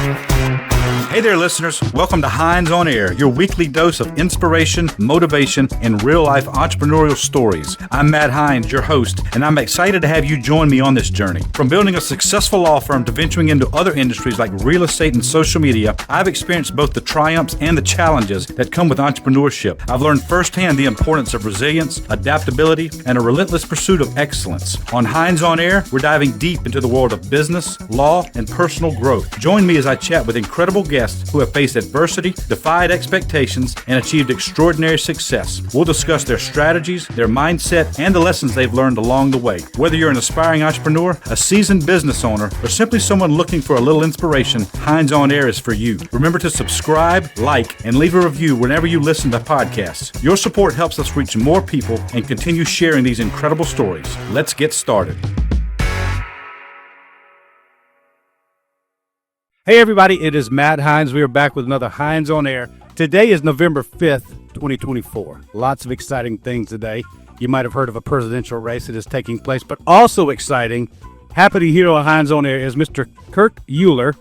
Hey there, listeners. Welcome to Hines on Air, your weekly dose of inspiration, motivation, and real-life entrepreneurial stories. I'm Matt Hines, your host, and I'm excited to have you join me on this journey. From building a successful law firm to venturing into other industries like real estate and social media, I've experienced both the triumphs and the challenges that come with entrepreneurship. I've learned firsthand the importance of resilience, adaptability, and a relentless pursuit of excellence. On Hines on Air, we're diving deep into the world of business, law, and personal growth. Join me as I chat with incredible guests who have faced adversity, defied expectations, and achieved extraordinary success. We'll discuss their strategies, their mindset, and the lessons they've learned along the way. Whether you're an aspiring entrepreneur, a seasoned business owner, or simply someone looking for a little inspiration, Hines on Air is for you. Remember to subscribe, like, and leave a review whenever you listen to podcasts. Your support helps us reach more people and continue sharing these incredible stories. Let's get started. Hey everybody, it is Matt Hines. We are back with another Hines on Air. Today is November 5th, 2024. Lots of exciting things today. You might have heard of a presidential race that is taking place, but also exciting, happy to hear on Hines on Air is Mr. Kurt Uhlir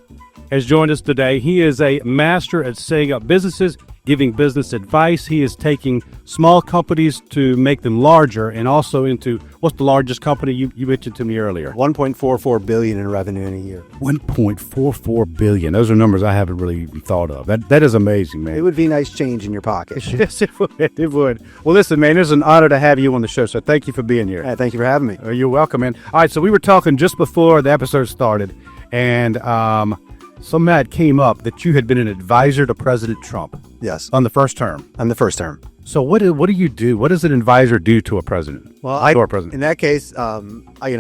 has joined us today. He is a master at setting up businesses, giving business advice. He is taking small companies to make them larger and also into, what's the largest company you mentioned to me earlier? $1.44 billion in revenue in a year. $1.44 billion. Those are numbers I haven't really even thought of. That is amazing, man. It would be nice change in your pocket. Yes, it would. It would. Well, listen, man, it's an honor to have you on the show, so thank you for being here. Thank you for having me. You're welcome, man. All right, so we were talking just before the episode started, and somehow it came up that you had been an advisor to President Trump. Yes. On the first term. On the first term. So what do you do? What does an advisor do to a president? Well, in that case, I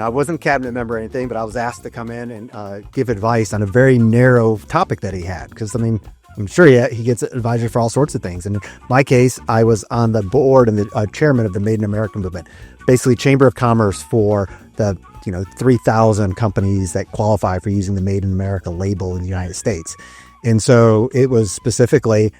wasn't a cabinet member or anything, but I was asked to come in and give advice on a very narrow topic that he had. Because, I'm sure he gets advisor for all sorts of things. And in my case, I was on the board and the chairman of the Made in America movement, basically Chamber of Commerce for the 3,000 companies that qualify for using the Made in America label in the United States. And so it was specifically,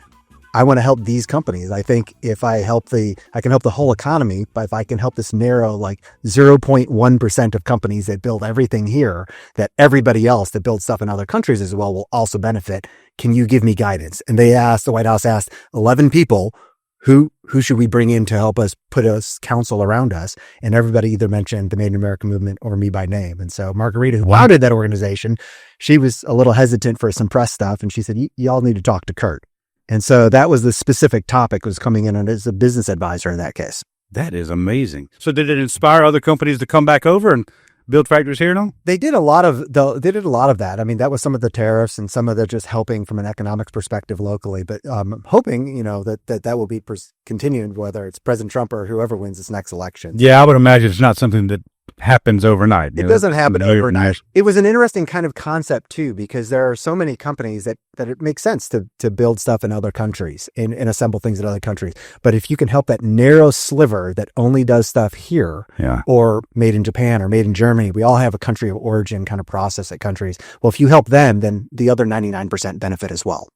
I want to help these companies. I think if I can help the whole economy, but if I can help this narrow 0.1% of companies that build everything here, that everybody else that builds stuff in other countries as well will also benefit. Can you give me guidance? And the White House asked 11 people, who should we bring in to help us put us counsel around us? And everybody either mentioned the Made in America movement or me by name. And so Margarita, who founded that organization, she was a little hesitant for some press stuff. And she said, y'all need to talk to Kurt. And so that was the specific topic, was coming in as a business advisor in that case. That is amazing. So did it inspire other companies to come back over and build factories here now? They did a lot of that. That was some of the tariffs and some of the just helping from an economics perspective locally. But hoping, that will be continued, whether it's President Trump or whoever wins this next election. Yeah, I would imagine it's not something that happens overnight. It doesn't happen overnight. It was an interesting kind of concept too, because there are so many companies that it makes sense to build stuff in other countries and assemble things in other countries. But if you can help that narrow sliver that only does stuff here, or made in Japan or made in Germany, we all have a country of origin kind of process at countries. Well, if you help them, then the other 99% benefit as well.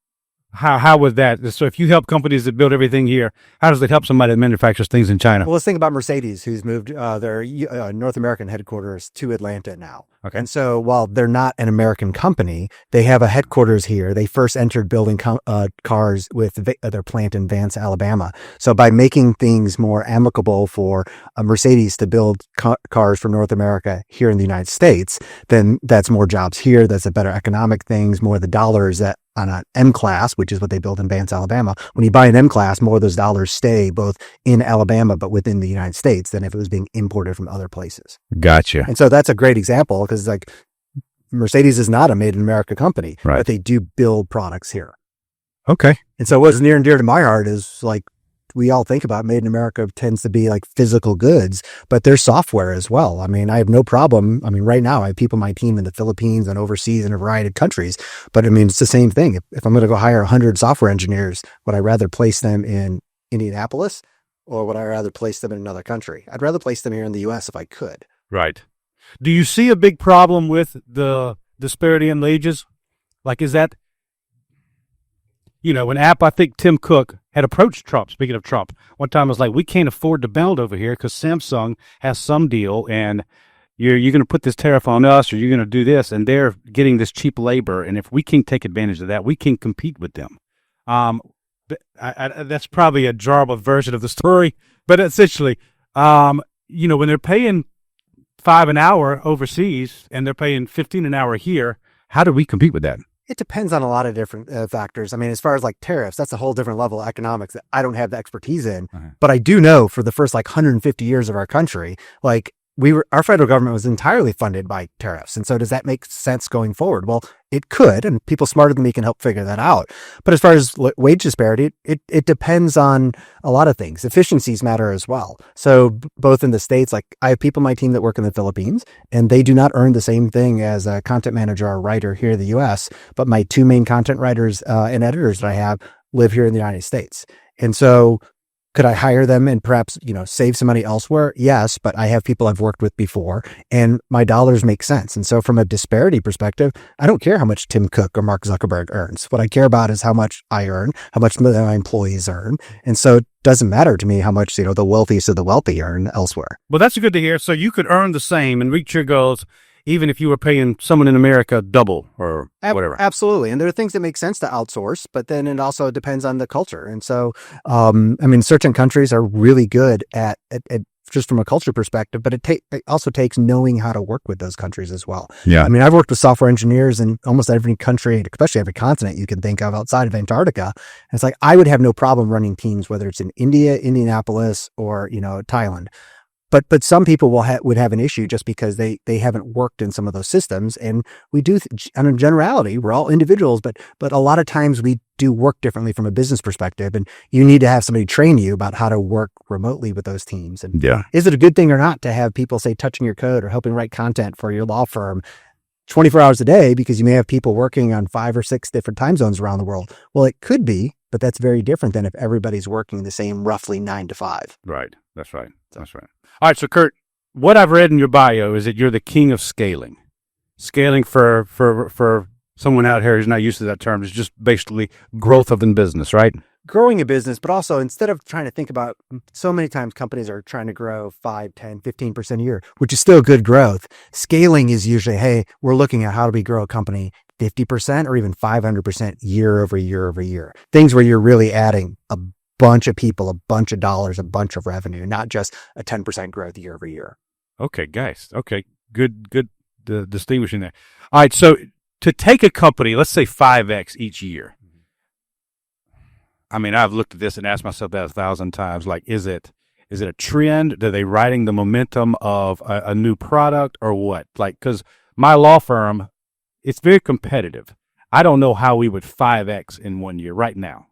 How was that? So if you help companies that build everything here, how does it help somebody that manufactures things in China? Well, let's think about Mercedes, who's moved their North American headquarters to Atlanta now. Okay. And so while they're not an American company, they have a headquarters here. They first entered building cars with their plant in Vance, Alabama. So by making things more amicable for Mercedes to build cars for North America here in the United States, then that's more jobs here. That's a better economic things, more of the dollars that on an M-Class, which is what they build in Vance, Alabama. When you buy an M-Class, more of those dollars stay both in Alabama, but within the United States than if it was being imported from other places. Gotcha. And so that's a great example, because Mercedes is not a Made in America company, right, but they do build products here. Okay. And so what's near and dear to my heart is we all think about Made in America tends to be physical goods, but there's software as well. I have no problem. Right now I have people on my team in the Philippines and overseas in a variety of countries, but it's the same thing. If I'm going to go hire 100 software engineers, would I rather place them in Indianapolis or would I rather place them in another country? I'd rather place them here in the US if I could. Right. Do you see a big problem with the disparity in wages? Is that, an app, I think Tim Cook had approached Trump, speaking of Trump, one time was we can't afford to build over here because Samsung has some deal and, you're going to put this tariff on us, or you're going to do this, and they're getting this cheap labor. And if we can take advantage of that, we can compete with them. That's probably a jarbled version of the story, but essentially, when they're paying $5 an hour overseas and they're paying $15 an hour here, how do we compete with that? It depends on a lot of different factors. I mean, as far as like tariffs, that's a whole different level of economics that I don't have the expertise in. But I do know for the first 150 years of our country, our federal government was entirely funded by tariffs. And so does that make sense going forward? Well, it could, and people smarter than me can help figure that out. But as far as wage disparity, it depends on a lot of things. Efficiencies matter as well. So both in the States, I have people on my team that work in the Philippines, and they do not earn the same thing as a content manager or writer here in the US. But my two main content writers and editors that I have live here in the United States. And so could I hire them and perhaps, save some money elsewhere? Yes, but I have people I've worked with before and my dollars make sense. And so from a disparity perspective, I don't care how much Tim Cook or Mark Zuckerberg earns. What I care about is how much I earn, how much my employees earn. And so it doesn't matter to me how much, the wealthiest of the wealthy earn elsewhere. Well, that's good to hear. So you could earn the same and reach your goals even if you were paying someone in America double or whatever. Absolutely. And there are things that make sense to outsource, but then it also depends on the culture. And so, certain countries are really good at just from a culture perspective, but it also takes knowing how to work with those countries as well. Yeah. I've worked with software engineers in almost every country, especially every continent you can think of outside of Antarctica. And it's I would have no problem running teams, whether it's in India, Indianapolis, or, Thailand. But some people would have an issue just because they haven't worked in some of those systems. And we do, on a generality, we're all individuals, but a lot of times we do work differently from a business perspective. And you need to have somebody train you about how to work remotely with those teams. And is it a good thing or not to have people, say, touching your code or helping write content for your law firm 24 hours a day, because you may have people working on 5 or 6 different time zones around the world? Well, it could be, but that's very different than if everybody's working the same roughly 9 to 5. Right. That's right. All right. So Kurt, what I've read in your bio is that you're the king of scaling. Scaling for someone out here who's not used to that term is just basically growth of the business, right? Growing a business, but also instead of trying to think about, so many times companies are trying to grow 5, 10, 15% a year, which is still good growth. Scaling is usually, hey, we're looking at how do we grow a company 50% or even 500% year over year over year. Things where you're really adding a bunch of people, a bunch of dollars, a bunch of revenue, not just a 10% growth year over year. Okay, guys. Okay, good distinguishing there. All right, so to take a company, let's say 5X each year. I've looked at this and asked myself that 1,000 times. Is it a trend? Are they riding the momentum of a new product or what? Because my law firm, it's very competitive. I don't know how we would 5X in 1 year right now.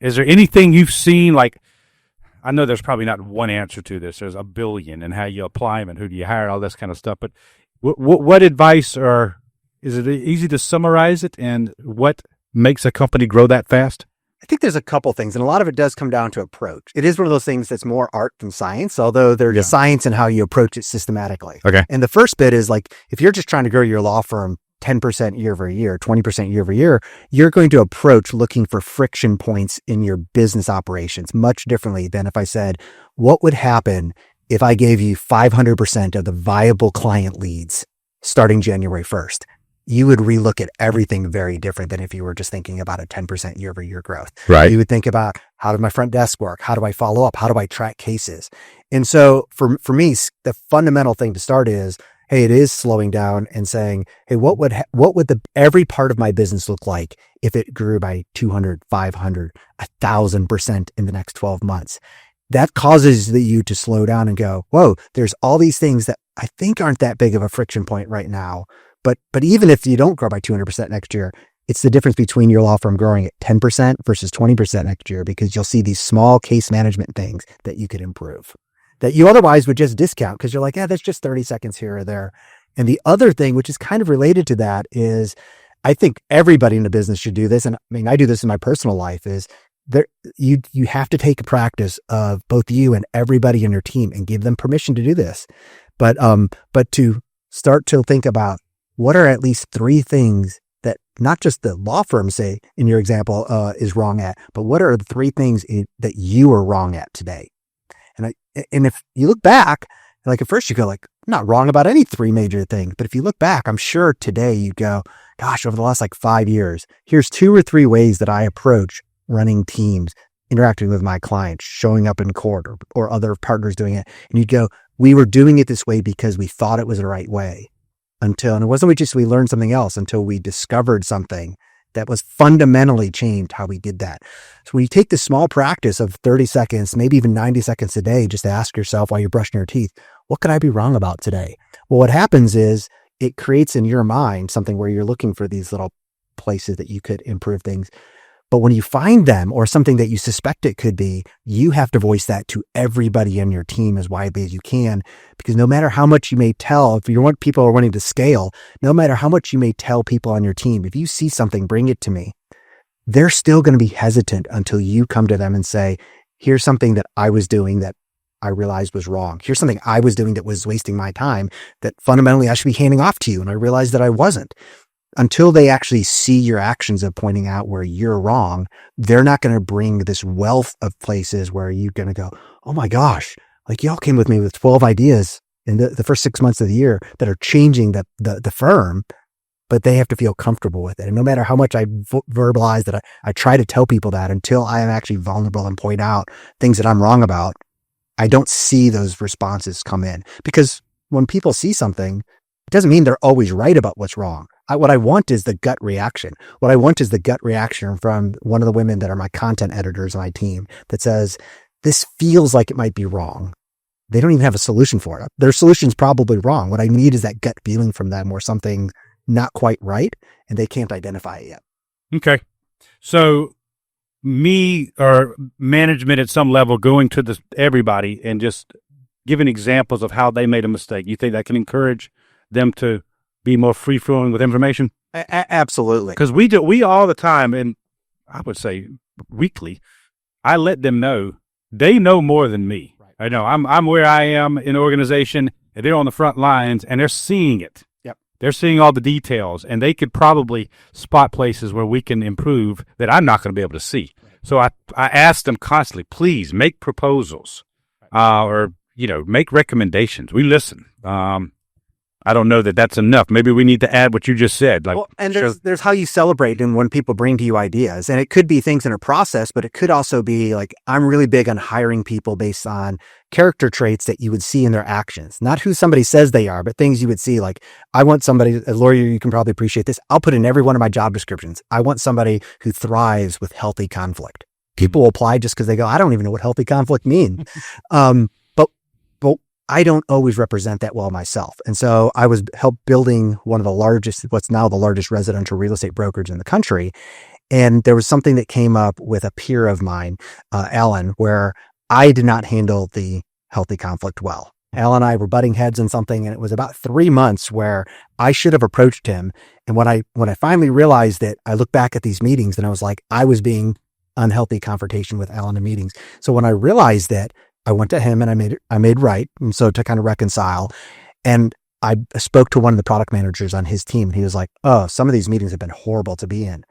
Is there anything you've seen? I know there's probably not one answer to this. There's a billion, and how you apply them and who do you hire, all this kind of stuff. But what advice, or is it easy to summarize it, and what makes a company grow that fast? I think there's a couple things, and a lot of it does come down to approach. It is one of those things that's more art than science, although there's science in how you approach it systematically. Okay. And the first bit is if you're just trying to grow your law firm 10% year over year, 20% year over year, you're going to approach looking for friction points in your business operations much differently than if I said, what would happen if I gave you 500% of the viable client leads starting January 1st? You would relook at everything very different than if you were just thinking about a 10% year over year growth. Right. You would think about, how does my front desk work? How do I follow up? How do I track cases? And so for me, the fundamental thing to start is, hey, it is slowing down and saying, hey, what would every part of my business look like if it grew by 200, 500, 1,000% in the next 12 months? That causes you to slow down and go, whoa, there's all these things that I think aren't that big of a friction point right now. But even if you don't grow by 200% next year, it's the difference between your law firm growing at 10% versus 20% next year, because you'll see these small case management things that you could improve that you otherwise would just discount because you're like, yeah, that's just 30 seconds here or there. And the other thing, which is kind of related to that, is I think everybody in the business should do this. And I do this in my personal life, is there, you have to take a practice of both you and everybody in your team and give them permission to do this. But to start to think about, what are at least 3 things that not just the law firm, say in your example, is wrong at, but what are the 3 things that you are wrong at today? And if you look back, Like at first you go like, I'm not wrong about any three major things. But if you look back, I'm sure today you go, gosh, over the last like 5 years, here's 2 or 3 ways that I approach running teams, interacting with my clients, showing up in court or other partners doing it. And you'd go, we were doing it this way because we thought it was the right way and it wasn't just we learned something else until we discovered something that was fundamentally changed how we did that. So when you take this small practice of 30 seconds, maybe even 90 seconds a day, just to ask yourself while you're brushing your teeth, what could I be wrong about today? Well, what happens is it creates in your mind something where you're looking for these little places that you could improve things. But when you find them or something that you suspect it could be, you have to voice that to everybody in your team as widely as you can, because no matter how much you may tell, if you want people are wanting to scale, no matter how much you may tell people on your team, if you see something, bring it to me, they're still going to be hesitant until you come to them and say, here's something that I was doing that I realized was wrong. Here's something I was doing that was wasting my time that fundamentally I should be handing off to you. And I realized that I wasn't. Until they actually see your actions of pointing out where you're wrong, they're not going to bring this wealth of places where you're going to go, oh my gosh, like y'all came with me with 12 ideas in the first 6 months of the year that are changing the firm, but they have to feel comfortable with it. And no matter how much I verbalize that, I try to tell people that until I am actually vulnerable and point out things that I'm wrong about, I don't see those responses come in. Because when people see something, it doesn't mean they're always right about what's wrong. What I want is the gut reaction. What I want is the gut reaction from one of the women that are my content editors on my team that says, this feels like it might be wrong. They don't even have a solution for it. Their solution's probably wrong. What I need is that gut feeling from them or something not quite right, and they can't identify it yet. Okay. So me or management at some level going to everybody and just giving examples of how they made a mistake. You think that can encourage them to be more free flowing with information? Absolutely. Because we all the time, and I would say weekly, I let them know they know more than me. Right. I know I'm where I am in the organization, and they're on the front lines, and they're seeing it. Yep. They're seeing all the details, and they could probably spot places where we can improve that I'm not going to be able to see. Right. So I ask them constantly, please make proposals, or make recommendations. We listen. I don't know that that's enough. Maybe we need to add what you just said. There's how you celebrate and when people bring to you ideas. And it could be things in a process, but it could also be like, I'm really big on hiring people based on character traits that you would see in their actions. Not who somebody says they are, but things you would see. Like, I want somebody, a lawyer, you can probably appreciate this. I'll put in every one of my job descriptions. I want somebody who thrives with healthy conflict. People will apply just because they go, I don't even know what healthy conflict means. But I don't always represent that well myself. And so I was helped building one of the largest, what's now the largest residential real estate brokerage in the country. And there was something that came up with a peer of mine, Alan, where I did not handle the healthy conflict well. Alan and I were butting heads on something, and it was about 3 months where I should have approached him. And when I finally realized that, I looked back at these meetings and I was like, I was being unhealthy confrontation with Alan in meetings. So when I realized that, I went to him and I made right. And so to kind of reconcile, and I spoke to one of the product managers on his team, and he was like, oh, some of these meetings have been horrible to be in.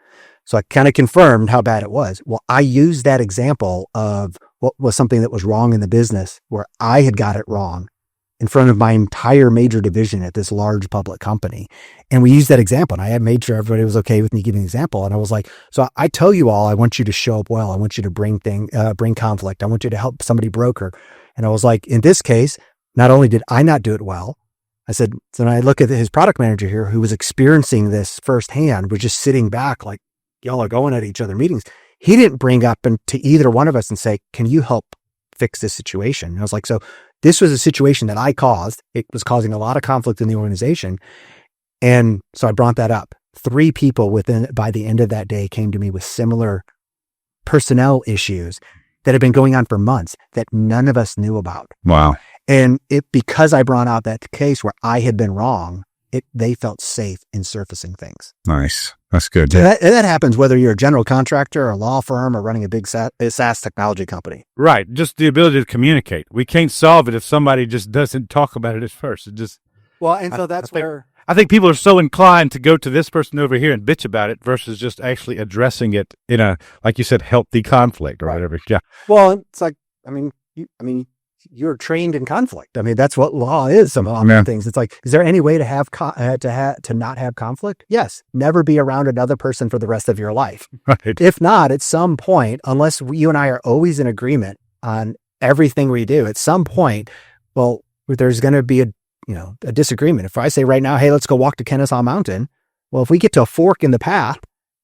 So I kind of confirmed how bad it was. Well, I used that example of what was something that was wrong in the business where I had got it wrong in front of my entire major division at this large public company. And we used that example, and I had made sure everybody was okay with me giving an example. And I was like, so I tell you all, I want you to show up well. I want you to bring conflict. I want you to help somebody broker. And I was like, in this case, not only did I not do it well, I said, so when I look at his product manager here, who was experiencing this firsthand, was just sitting back like, y'all are going at each other meetings. He didn't bring up to either one of us and say, can you help fix this situation? And I was like, so this was a situation that I caused. It was causing a lot of conflict in the organization. And so I brought that up. 3 people by the end of that day came to me with similar personnel issues that had been going on for months that none of us knew about. Wow. And because I brought out that case where I had been wrong, they felt safe in surfacing things. Nice. That's good. That happens whether you're a general contractor or a law firm or running a big SaaS technology company. Right. Just the ability to communicate. We can't solve it if somebody just doesn't talk about it at first. I think people are so inclined to go to this person over here and bitch about it versus just actually addressing it in a, like you said, healthy conflict or whatever. Yeah. Well, it's like, you're trained in conflict. I mean, that's what law is. Some often things. It's like, is there any way to have to not have conflict? Yes. Never be around another person for the rest of your life. Right. If not, at some point, unless you and I are always in agreement on everything we do, at some point, well, there's going to be a disagreement. If I say right now, hey, let's go walk to Kennesaw Mountain. Well, if we get to a fork in the path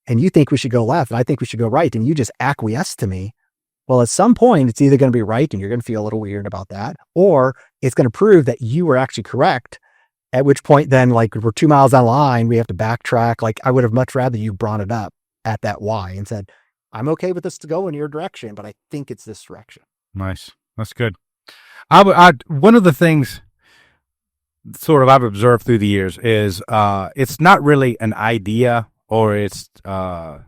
and you think we should go left and I think we should go right, and you just acquiesce to me, well, at some point, it's either going to be right and you're going to feel a little weird about that, or it's going to prove that you were actually correct, at which point then, like, we're 2 miles down the line, we have to backtrack. Like, I would have much rather you brought it up at that why and said, I'm okay with this to go in your direction, but I think it's this direction. Nice. That's good. One of the things sort of I've observed through the years is it's not really an idea, or it's, I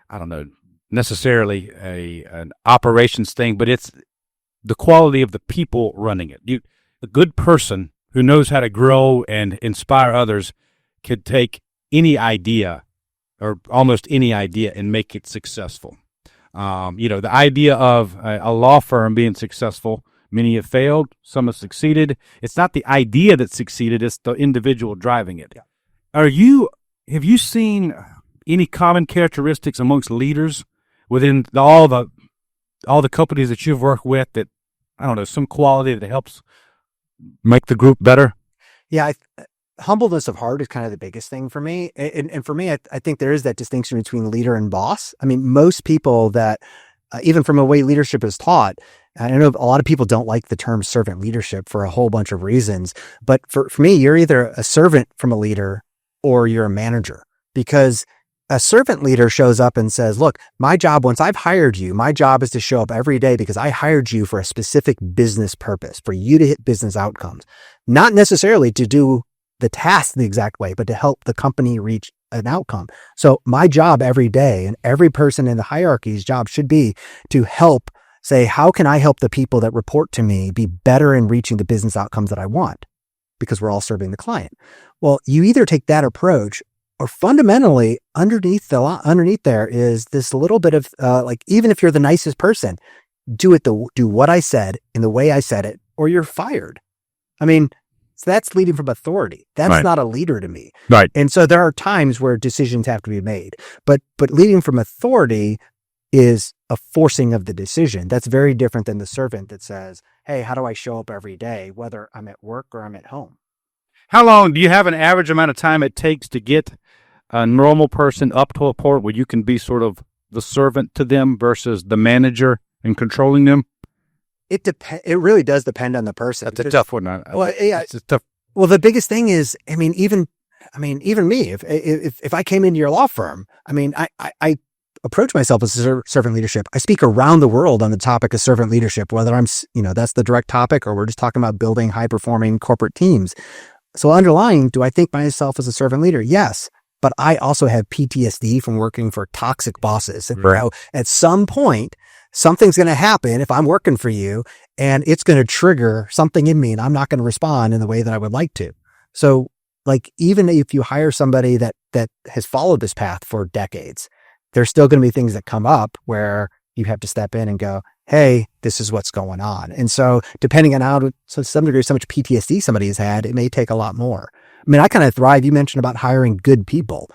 don't know, necessarily an operations thing, but it's the quality of the people running it. A good person who knows how to grow and inspire others could take any idea, or almost any idea, and make it successful. The idea of a law firm being successful, many have failed, some have succeeded. It's not the idea that succeeded, it's the individual driving it. Yeah. Have you seen any common characteristics amongst leaders within all the companies that you've worked with, that, I don't know, some quality that helps make the group better? Yeah, humbleness of heart is kind of the biggest thing for me. And for me, I think there is that distinction between leader and boss. I mean, most people that, even from the way leadership is taught, I know a lot of people don't like the term servant leadership for a whole bunch of reasons. But for me, you're either a servant from a leader or you're a manager, because a servant leader shows up and says, look, my job, once I've hired you, my job is to show up every day because I hired you for a specific business purpose, for you to hit business outcomes, not necessarily to do the task the exact way, but to help the company reach an outcome. So my job every day, and every person in the hierarchy's job, should be to help say, how can I help the people that report to me be better in reaching the business outcomes that I want? Because we're all serving the client. Well, you either take that approach, or fundamentally underneath there is this little bit of like, even if you're the nicest person, do what I said in the way I said it, or you're fired. I mean, so that's leading from authority. That's right. Not a leader to me. Right. And so there are times where decisions have to be made, but leading from authority is a forcing of the decision. That's very different than the servant that says, hey, how do I show up every day, whether I'm at work or I'm at home? How long do you have an average amount of time it takes to get a normal person up to a point where you can be sort of the servant to them versus the manager and controlling them? It really does depend on the person. That's a tough one. Well, yeah, it's tough. Well, the biggest thing is, even me, if I came into your law firm, I approach myself as servant leadership. I speak around the world on the topic of servant leadership, whether I'm, that's the direct topic, or we're just talking about building high performing corporate teams. So underlying, do I think myself as a servant leader? Yes. But I also have PTSD from working for toxic bosses. And at some point, something's going to happen if I'm working for you, and it's going to trigger something in me, and I'm not going to respond in the way that I would like to. So, like, even if you hire somebody that has followed this path for decades, there's still going to be things that come up where you have to step in and go, hey, this is what's going on. And so depending on to some degree, so much PTSD somebody has had, it may take a lot more. I kind of thrive. You mentioned about hiring good people.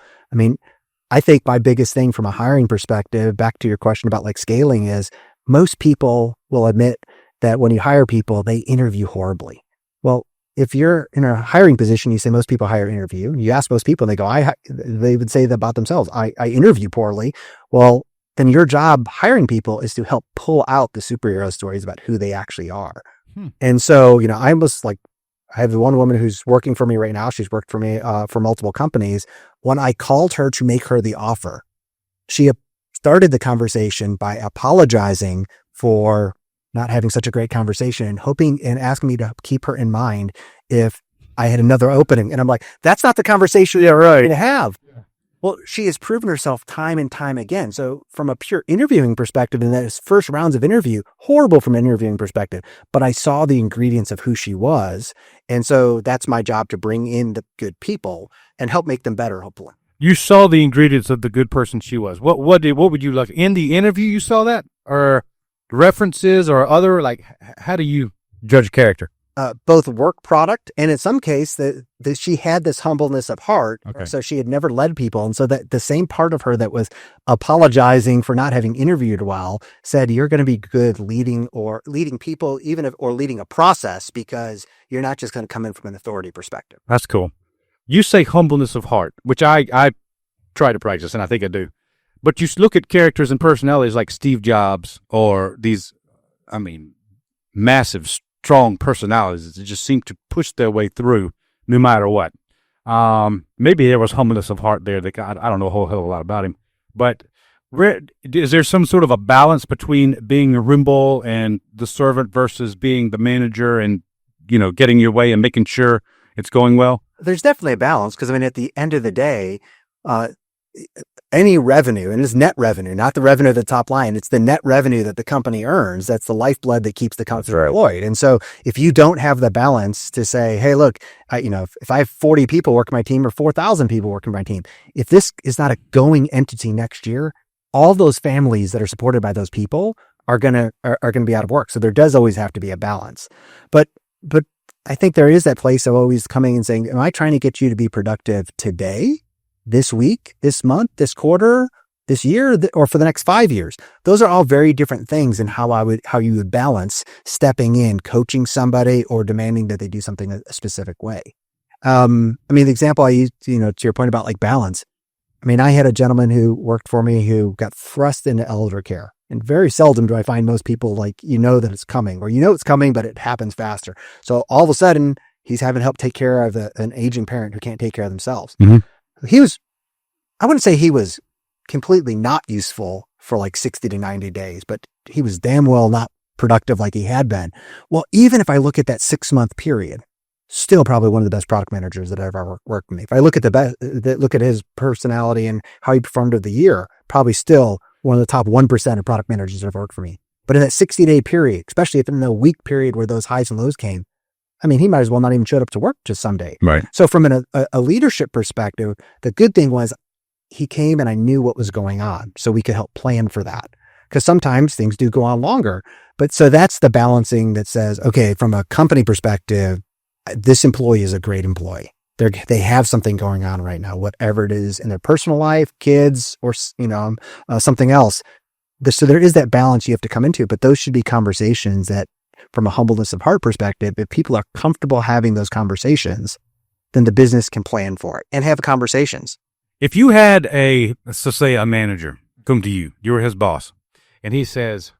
I think my biggest thing from a hiring perspective, back to your question about like scaling, is most people will admit that when you hire people, they interview horribly. Well, if you're in a hiring position, you say most people hire interview. You ask most people, and they go, they would say that about themselves. I interview poorly. Well, then your job hiring people is to help pull out the superhero stories about who they actually are. And so, I have one woman who's working for me right now. She's worked for me for multiple companies. When I called her to make her the offer, she started the conversation by apologizing for not having such a great conversation and hoping and asking me to keep her in mind if I had another opening. And I'm like, that's not the conversation you're going to have. Yeah. Well, she has proven herself time and time again. So from a pure interviewing perspective, in those first rounds of interview, horrible from an interviewing perspective, but I saw the ingredients of who she was. And so that's my job, to bring in the good people and help make them better, hopefully. You saw the ingredients of the good person she was. What would you like in the interview? You saw that, or references, or other, like, how do you judge character. Both work product, and in some case that she had this humbleness of heart. Okay. So she had never led people. And so that the same part of her that was apologizing for not having interviewed well said, you're going to be good leading people, or leading a process, because you're not just going to come in from an authority perspective. That's cool. You say humbleness of heart, which I try to practice, and I think I do. But you look at characters and personalities like Steve Jobs or these, massive, strong personalities that just seem to push their way through no matter what. Maybe there was humbleness of heart there. That I don't know a whole hell of a lot about him. But is there some sort of a balance between being a humble and the servant versus being the manager and, getting your way and making sure it's going well? There's definitely a balance, because at the end of the day, any revenue, and it's net revenue, not the revenue of the top line, it's the net revenue that the company earns. That's the lifeblood that keeps the company employed. And so if you don't have the balance to say, hey, look, if I have 40 people working my team or 4,000 people working my team, if this is not a going entity next year, all those families that are supported by those people are gonna be out of work. So there does always have to be a balance. But I think there is that place of always coming and saying, am I trying to get you to be productive today, this week, this month, this quarter, this year, or for the next 5 years? Those are all very different things in how you would balance stepping in, coaching somebody, or demanding that they do something a specific way. The example I used, to your point about like balance. I had a gentleman who worked for me who got thrust into elder care. And very seldom do I find most people that it's coming, or it's coming, but it happens faster. So all of a sudden he's having help take care of an aging parent who can't take care of themselves. Mm-hmm. I wouldn't say he was completely not useful for like 60 to 90 days, but he was damn well not productive like he had been. Well, even if I look at that 6-month period, still probably one of the best product managers that I've ever worked with me. If I look at look at his personality and how he performed over the year, probably still one of the top 1% of product managers that have worked for me. But in that 60-day period, especially if in the week period where those highs and lows came, he might as well not even showed up to work just some day. Right. So from a leadership perspective, the good thing was he came and I knew what was going on, so we could help plan for that. Because sometimes things do go on longer. But so that's the balancing that says, okay, from a company perspective, this employee is a great employee. They have something going on right now, whatever it is in their personal life, kids, or something else. So there is that balance you have to come into, but those should be conversations that, from a humbleness of heart perspective, if people are comfortable having those conversations, then the business can plan for it and have conversations. If you had let's just say a manager come to you, you were his boss, and he says,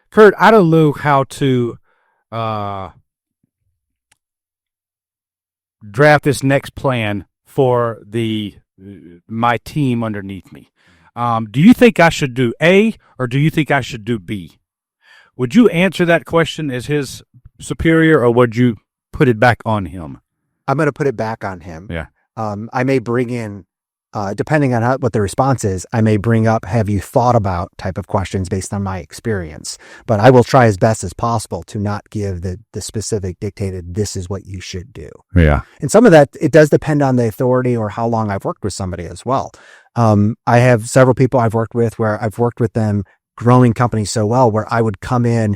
Kurt, I don't know how to draft this next plan for my team underneath me. Do you think I should do A, or do you think I should do B? Would you answer that question as his superior, or would you put it back on him? I'm going to put it back on him. Yeah. I may bring in, depending on what the response is, I may bring up, have you thought about type of questions based on my experience. But I will try as best as possible to not give the specific dictated, this is what you should do. Yeah. And some of that, it does depend on the authority or how long I've worked with somebody as well. I have several people I've worked with where I've worked with them growing companies so well, where I would come in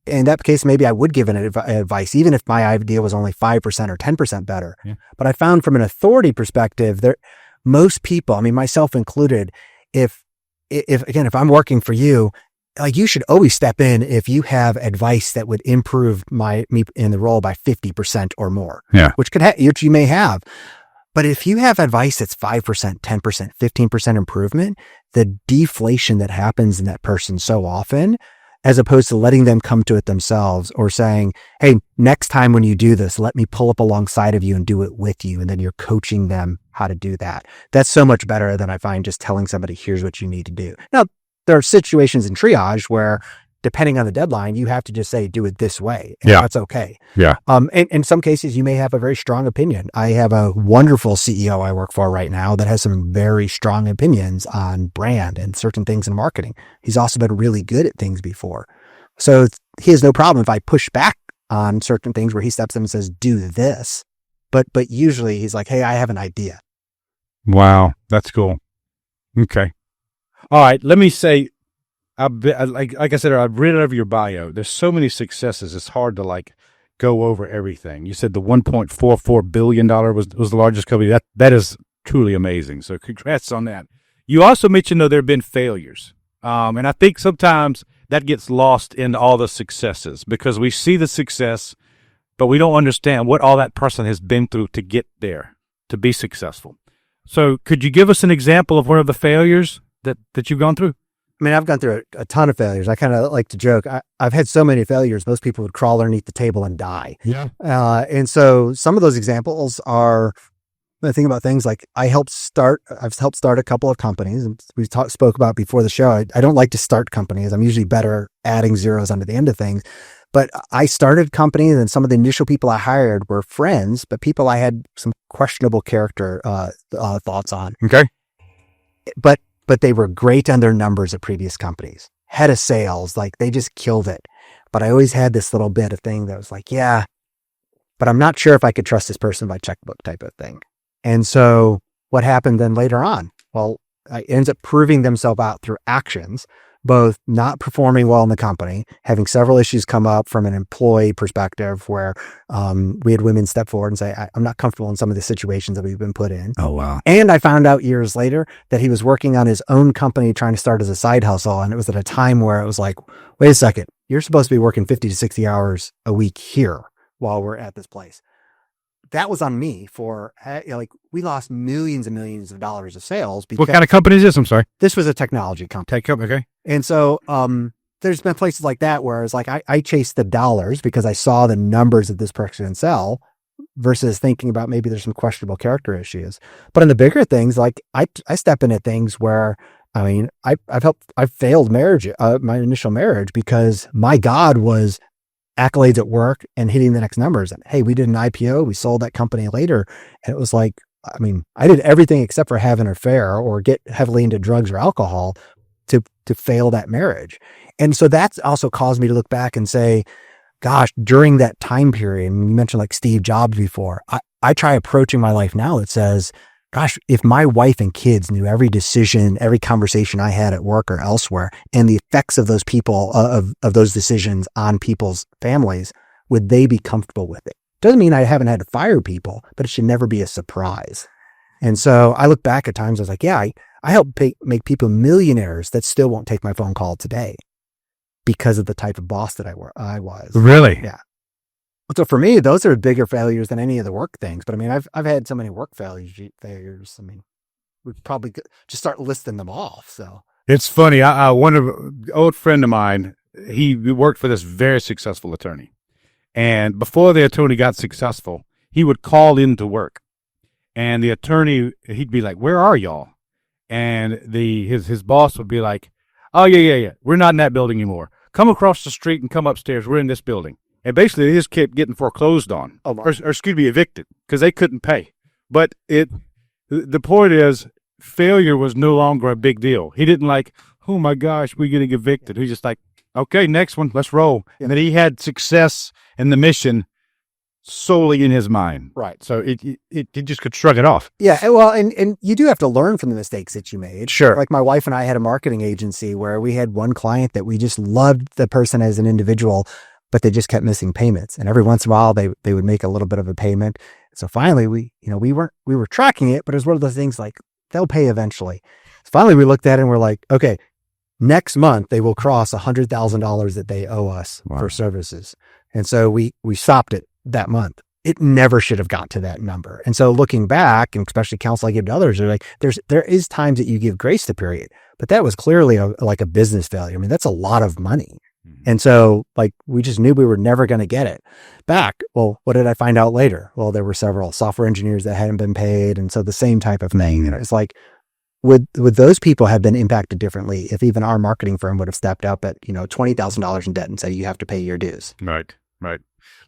that case, maybe I would give an advice, even if my idea was only 5% or 10% better. Yeah. But I found from an authority perspective, most people, myself included, if I'm working for you, you should always step in if you have advice that would improve me in the role by 50% or more. Yeah. Which you may have. But if you have advice that's 5%, 10%, 15% improvement, the deflation that happens in that person so often, as opposed to letting them come to it themselves or saying, hey, next time when you do this, let me pull up alongside of you and do it with you. And then you're coaching them how to do that. That's so much better than I find just telling somebody, here's what you need to do. Now, there are situations in triage where, depending on the deadline, you have to just say, do it this way. And that's okay. Yeah. And in some cases, you may have a very strong opinion. I have a wonderful CEO I work for right now that has some very strong opinions on brand and certain things in marketing. He's also been really good at things before. So he has no problem if I push back on certain things where he steps in and says, do this. But usually he's like, hey, I have an idea. Wow. That's cool. Okay. All right. Let me say, like I said, I've read it over your bio. There's so many successes. It's hard to go over everything. You said the $1.44 billion was the largest company. That is truly amazing. So congrats on that. You also mentioned, though, there have been failures. And I think sometimes that gets lost in all the successes because we see the success, but we don't understand what all that person has been through to get there, to be successful. So could you give us an example of one of the failures that you've gone through? I mean, I've gone through a ton of failures. I kind of like to joke. I've had so many failures, most people would crawl underneath the table and die. Yeah. And so some of those examples are, I think about things like I've helped start a couple of companies. And we spoke about before the show. I don't like to start companies. I'm usually better adding zeros onto the end of things. But I started companies, and some of the initial people I hired were friends, but people I had some questionable character thoughts on. Okay. But they were great on their numbers at previous companies. Head of sales, like they just killed it. But I always had this little bit of thing that was like, yeah, but I'm not sure if I could trust this person by checkbook type of thing. And so what happened then later on? Well, it ends up proving themselves out through actions, both not performing well in the company, having several issues come up from an employee perspective where we had women step forward and say, I'm not comfortable in some of the situations that we've been put in. Oh, wow. And I found out years later that he was working on his own company trying to start as a side hustle. And it was at a time where it was like, wait a second, you're supposed to be working 50 to 60 hours a week here while we're at this place. That was on me for, we lost millions and millions of dollars of sales. What kind of company is this? I'm sorry. This was a technology company. Tech company, okay. And so there's been places like that where it's like I chased the dollars because I saw the numbers that this person can sell versus thinking about maybe there's some questionable character issues. But on the bigger things, like I step into things where, I mean, I've failed marriage, my initial marriage, because my God was accolades at work and hitting the next numbers. And hey, we did an IPO, we sold that company later. And it was like, I mean, I did everything except for have an affair or get heavily into drugs or alcohol to fail that marriage. And so that's also caused me to look back and say, gosh, during that time period, and you mentioned like Steve Jobs before, I try approaching my life now that says, gosh, if my wife and kids knew every decision, every conversation I had at work or elsewhere, and the effects of those people, of those decisions on people's families, would they be comfortable with it? Doesn't mean I haven't had to fire people, but it should never be a surprise. And so I look back at times, I was like, yeah, I helped make people millionaires that still won't take my phone call today because of the type of boss that I was. Really? Yeah. So for me, those are bigger failures than any of the work things. But I mean, I've had so many work failures. I mean, we probably just start listing them off. So it's funny. One of an old friend of mine, he worked for this very successful attorney. And before the attorney got successful, he would call into work. And the attorney, he'd be like, "Where are y'all?" And his boss would be like, "Oh, yeah. We're not in that building anymore. Come across the street and come upstairs. We're in this building." And basically, they just kept getting foreclosed on, or excuse me, evicted, because they couldn't pay. But the point is, failure was no longer a big deal. He didn't like, oh my gosh, we're getting evicted. He just like, okay, next one, let's roll. Yeah. And then he had success in the mission solely in his mind. Right. So he just could shrug it off. Yeah. Well, and you do have to learn from the mistakes that you made. Sure. Like my wife and I had a marketing agency where we had one client that we just loved the person as an individual, but they just kept missing payments. And every once in a while they would make a little bit of a payment. So finally we were tracking it, but it was one of those things like they'll pay eventually. So finally we looked at it and we're like, okay, next month they will cross $100,000 that they owe us for services. And so we stopped it that month. It never should have got to that number. And so looking back, and especially counsel I give to others, are like, there is times that you give grace to period, but that was clearly like a business failure. I mean, that's a lot of money. And so like, we just knew we were never going to get it back. Well, what did I find out later? Well, there were several software engineers that hadn't been paid. And so the same type of thing, it's like, would those people have been impacted differently if even our marketing firm would have stepped up at, $20,000 in debt and said, you have to pay your dues? Right.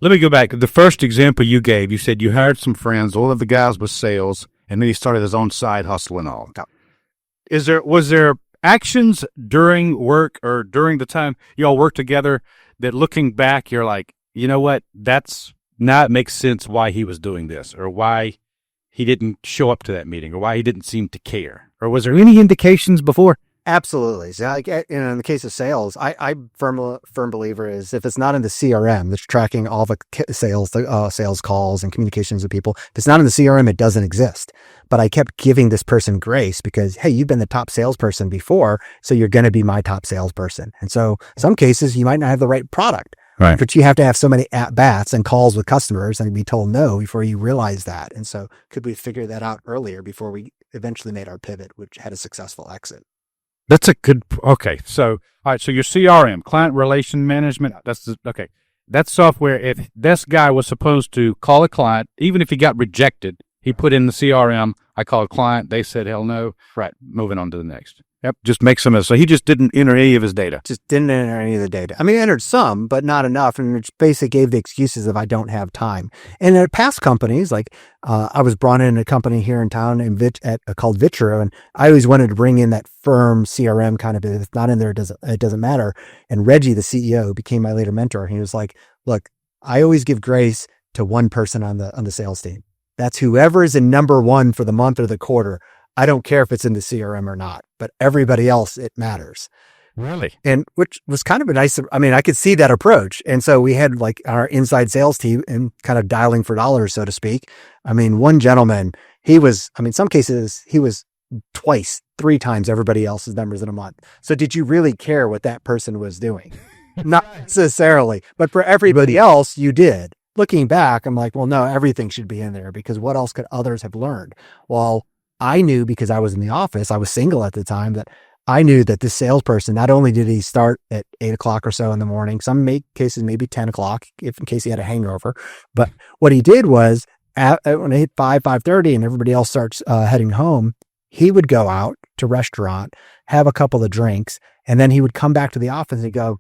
Let me go back. The first example you gave, you said you hired some friends, all of the guys was sales, and then he started his own side hustle and all. Was there actions during work or during the time you all worked together that looking back, you're like, you know what, now it makes sense why he was doing this, or why he didn't show up to that meeting, or why he didn't seem to care? Or was there any indications before? Absolutely. So like, in the case of sales, I firm believer is if it's not in the CRM that's tracking all the sales calls and communications with people, if it's not in the CRM, it doesn't exist. But I kept giving this person grace because, hey, you've been the top salesperson before, so you're going to be my top salesperson. And so some cases you might not have the right product, Right. but you have to have so many at bats and calls with customers and be told no before you realize that. And so could we figure that out earlier before we eventually made our pivot, which had a successful exit? That's a good. Okay, so all right, so your CRM, client relation management. Okay. That software. If this guy was supposed to call a client, even if he got rejected, he put in the CRM. I called a client. They said hell no. Right. Moving on to the next. Yep. Just make some. So he just didn't enter any of his data. Just didn't enter any of the data. I mean, I entered some, but not enough. And it basically gave the excuses of I don't have time. And at past companies, like I was brought in a company here in town called Vitro, and I always wanted to bring in that firm CRM kind of, if it's not in there, it doesn't matter. And Reggie, the CEO, who became my later mentor, he was like, look, I always give grace to one person on the sales team. That's whoever is in number one for the month or the quarter. I don't care if it's in the CRM or not, but everybody else, it matters. Really? And which was kind of a nice, I mean, I could see that approach. And so we had like our inside sales team and kind of dialing for dollars, so to speak. I mean, one gentleman, some cases he was twice, 3 times everybody else's numbers in a month. So did you really care what that person was doing? Not necessarily, but for everybody else, you did. Looking back, I'm like, well, no, everything should be in there because what else could others have learned? Well, I knew because I was in the office, I was single at the time, that I knew that this salesperson, not only did he start at 8 o'clock or so in the morning, some cases maybe 10 o'clock, if in case he had a hangover. But what he did was when it hit 5:30 and everybody else starts heading home, he would go out to restaurant, have a couple of drinks, and then he would come back to the office and he'd go,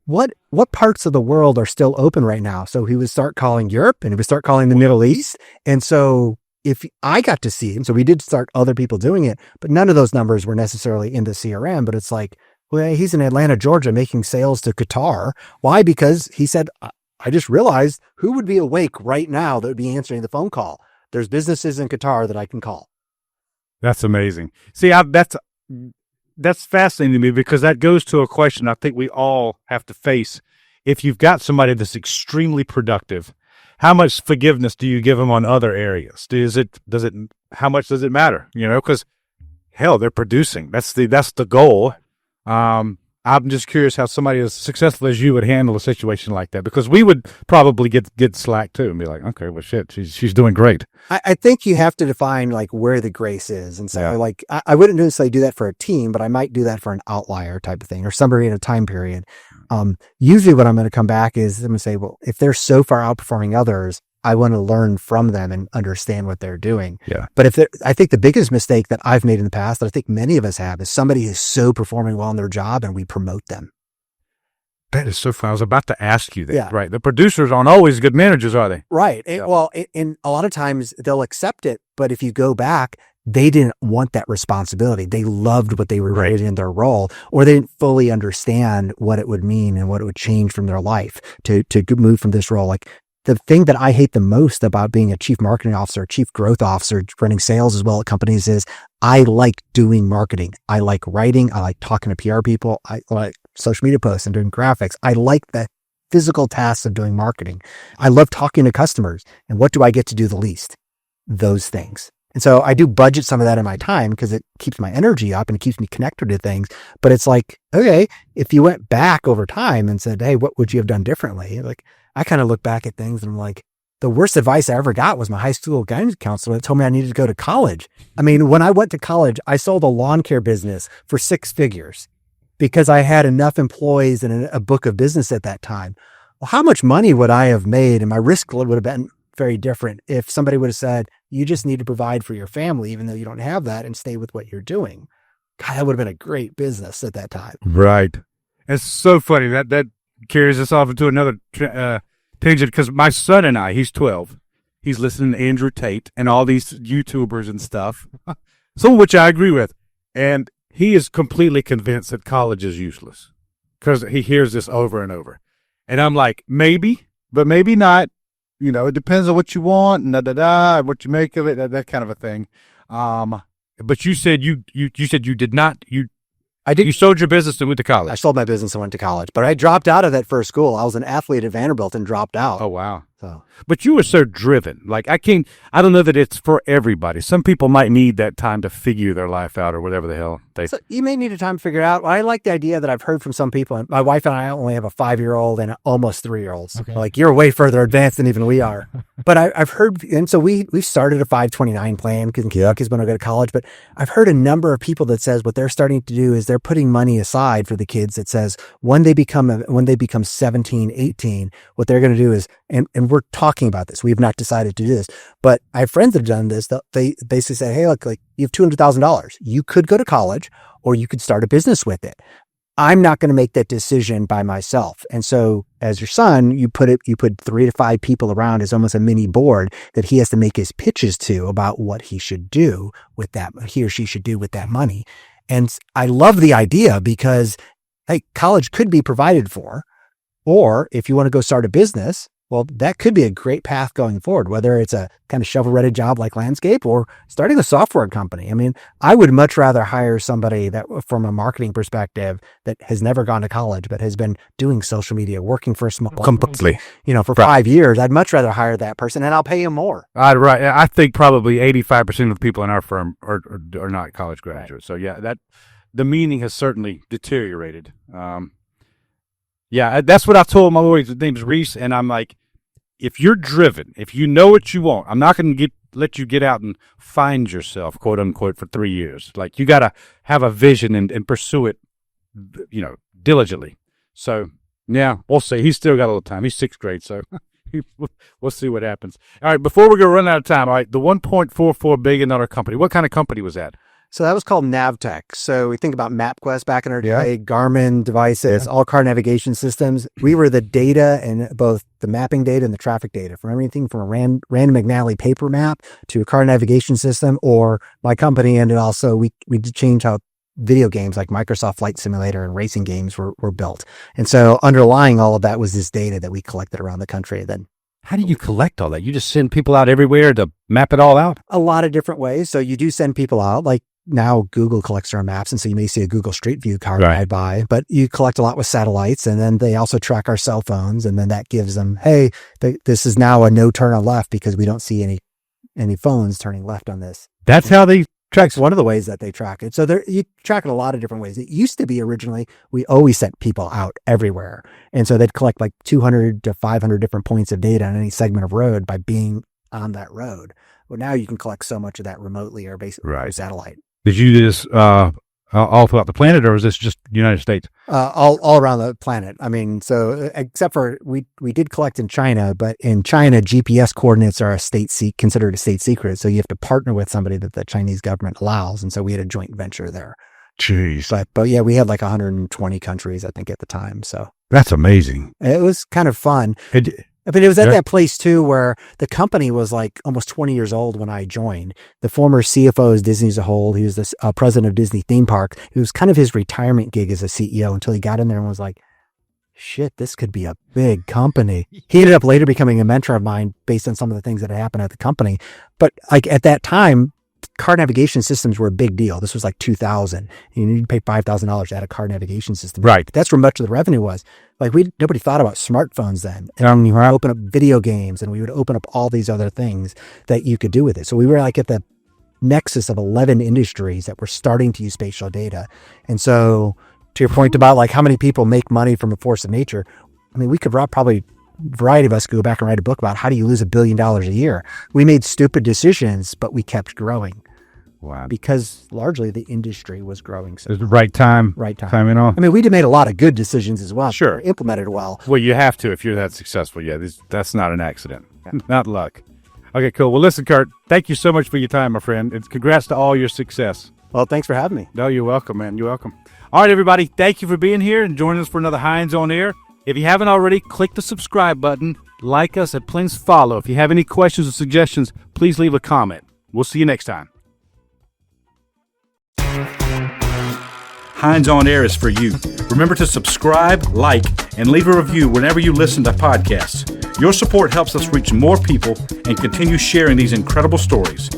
what parts of the world are still open right now? So he would start calling Europe and he would start calling the Middle East. And so if I got to see him, so we did start other people doing it, but none of those numbers were necessarily in the CRM, but it's like, well, he's in Atlanta, Georgia, making sales to Qatar. Why? Because he said, I just realized who would be awake right now that would be answering the phone call. There's businesses in Qatar that I can call. That's amazing. See, that's fascinating to me because that goes to a question I think we all have to face. If you've got somebody that's extremely productive, how much forgiveness do you give them on other areas? How much does it matter? Because hell, they're producing. That's the goal. I'm just curious how somebody as successful as you would handle a situation like that, because we would probably get slack too and be like, okay, well, shit, she's doing great. I think you have to define like where the grace is. And so like, I wouldn't necessarily do that for a team, but I might do that for an outlier type of thing or somebody in a time period. Usually what I'm going to come back is I'm going to say, well, if they're so far outperforming others, I want to learn from them and understand what they're doing. Yeah. But I think the biggest mistake that I've made in the past that I think many of us have is somebody who's so performing well in their job and we promote them. That is so fun. I was about to ask you that. Yeah. Right. The producers aren't always good managers, are they? Right. And a lot of times they'll accept it, but if you go back, they didn't want that responsibility. They loved what they were doing in their role, or they didn't fully understand what it would mean and what it would change from their life to move from this role. Like, the thing that I hate the most about being a chief marketing officer, chief growth officer, running sales as well at companies is I like doing marketing. I like writing. I like talking to PR people. I like social media posts and doing graphics. I like the physical tasks of doing marketing. I love talking to customers. And what do I get to do the least? Those things. And so I do budget some of that in my time because it keeps my energy up and it keeps me connected to things. But it's like, okay, if you went back over time and said, hey, what would you have done differently? Like, I kind of look back at things and I'm like, the worst advice I ever got was my high school guidance counselor that told me I needed to go to college. I mean, when I went to college, I sold a lawn care business for 6 figures because I had enough employees and a book of business at that time. Well, how much money would I have made? And my risk would have been very different if somebody would have said, you just need to provide for your family, even though you don't have that, and stay with what you're doing. God, that would have been a great business at that time. Right. It's so funny that carries us off into another tangent, because my son and I, he's 12. He's listening to Andrew Tate and all these YouTubers and stuff, some of which I agree with. And he is completely convinced that college is useless because he hears this over and over. And I'm like, maybe, but maybe not. It depends on what you want and what you make of it, that kind of a thing. But you said you said you did not, you I did. You sold your business and went to college. I sold my business and went to college, but I dropped out of that first school. I was an athlete at Vanderbilt and dropped out. Oh, wow. So, But you were so driven. Like, I don't know that it's for everybody. Some people might need that time to figure their life out or whatever the hell so you may need a time to figure it out. I like the idea that I've heard from some people. My wife and I only have a 5-year-old and almost 3-year-olds. Okay. Like, you're way further advanced than even we are. But I've heard, and so we've started a 529 plan because Kentucky's going to go to college. But I've heard a number of people that says what they're starting to do is they're putting money aside for the kids. That says when they become 17, 18, what they're going to do is, and we're talking about this. We have not decided to do this, but I have friends that have done this. They basically say, hey, look, like you have $200,000. You could go to college or you could start a business with it. I'm not going to make that decision by myself. And so as your son, you put 3 to 5 people around as almost a mini board that he has to make his pitches to about what he should do with that, he or she should do with that money. And I love the idea because, hey, college could be provided for, or if you want to go start a business, well, that could be a great path going forward, whether it's a kind of shovel-ready job like landscape or starting a software company. I mean, I would much rather hire somebody that from a marketing perspective that has never gone to college, but has been doing social media, working for a small completely, for 5 years. I'd much rather hire that person and I'll pay him more. I think probably 85% of the people in our firm are not college graduates. Right. So yeah, that the meaning has certainly deteriorated. Yeah, that's what I told my lawyer. His name's Reese, and I'm like, if you're driven, if you know what you want, I'm not going to let you get out and find yourself, quote unquote, for 3 years. Like, you got to have a vision and pursue it, diligently. So yeah, we'll see. He's still got a little time. He's 6th grade, so we'll see what happens. All right, before we're going to run out of time, all right, the $1.44 billion company. What kind of company was that? So that was called Navtech. So we think about MapQuest back in our day, Garmin devices, all car navigation systems. We were the data and both the mapping data and the traffic data from everything from a Rand McNally paper map to a car navigation system, or my company. And also we did change how video games like Microsoft Flight Simulator and racing games were built. And so underlying all of that was this data that we collected around the country. Then how do you collect all that? You just send people out everywhere to map it all out? A lot of different ways. So you do send people out, like now Google collects our maps. And so you may see a Google Street View car ride by, but you collect a lot with satellites. And then they also track our cell phones. And then that gives them, hey, this is now a no turn on left because we don't see any phones turning left on this. That's how they track. One of the ways that they track it. So you track it a lot of different ways. It used to be originally, we always sent people out everywhere. And so they'd collect like 200 to 500 different points of data on any segment of road by being on that road. Well, now you can collect so much of that remotely or basically through satellite. Did you do this all throughout the planet, or is this just United States? All around the planet. I mean, so except for we did collect in China, but in China, GPS coordinates are considered a state secret. So you have to partner with somebody that the Chinese government allows. And so we had a joint venture there. Jeez. But yeah, we had like 120 countries, I think, at the time. So that's amazing. It was kind of fun. But it was at that place too where the company was like almost 20 years old when I joined. The former CFO of Disney as a whole, he was the president of Disney theme park. It was kind of his retirement gig as a CEO until he got in there and was like, shit, this could be a big company. He ended up later becoming a mentor of mine based on some of the things that had happened at the company. But like at that time, car navigation systems were a big deal. This was like 2000. You need to pay $5,000 to add a car navigation system. Right. That's where much of the revenue was. Like nobody thought about smartphones then. And we would open up video games and we would open up all these other things that you could do with it. So we were like at the nexus of 11 industries that were starting to use spatial data. And so to your point about like how many people make money from a force of nature, I mean, we could probably variety of us could go back and write a book about how do you lose $1 billion a year. We made stupid decisions, but we kept growing. Wow. Because largely the industry was growing. So it was the right time. Timing on. I mean, we made a lot of good decisions as well. Sure. Implemented well. Well, you have to if you're that successful. Yeah, that's not an accident. Not luck. Okay, cool. Well, listen, Kurt, thank you so much for your time, my friend. And congrats to all your success. Well, thanks for having me. No, you're welcome, man. You're welcome. All right, everybody. Thank you for being here and joining us for another Hines on Air. If you haven't already, click the subscribe button, like us, and please follow. If you have any questions or suggestions, please leave a comment. We'll see you next time. Hines on Air is for you. Remember to subscribe, like, and leave a review whenever you listen to podcasts. Your support helps us reach more people and continue sharing these incredible stories.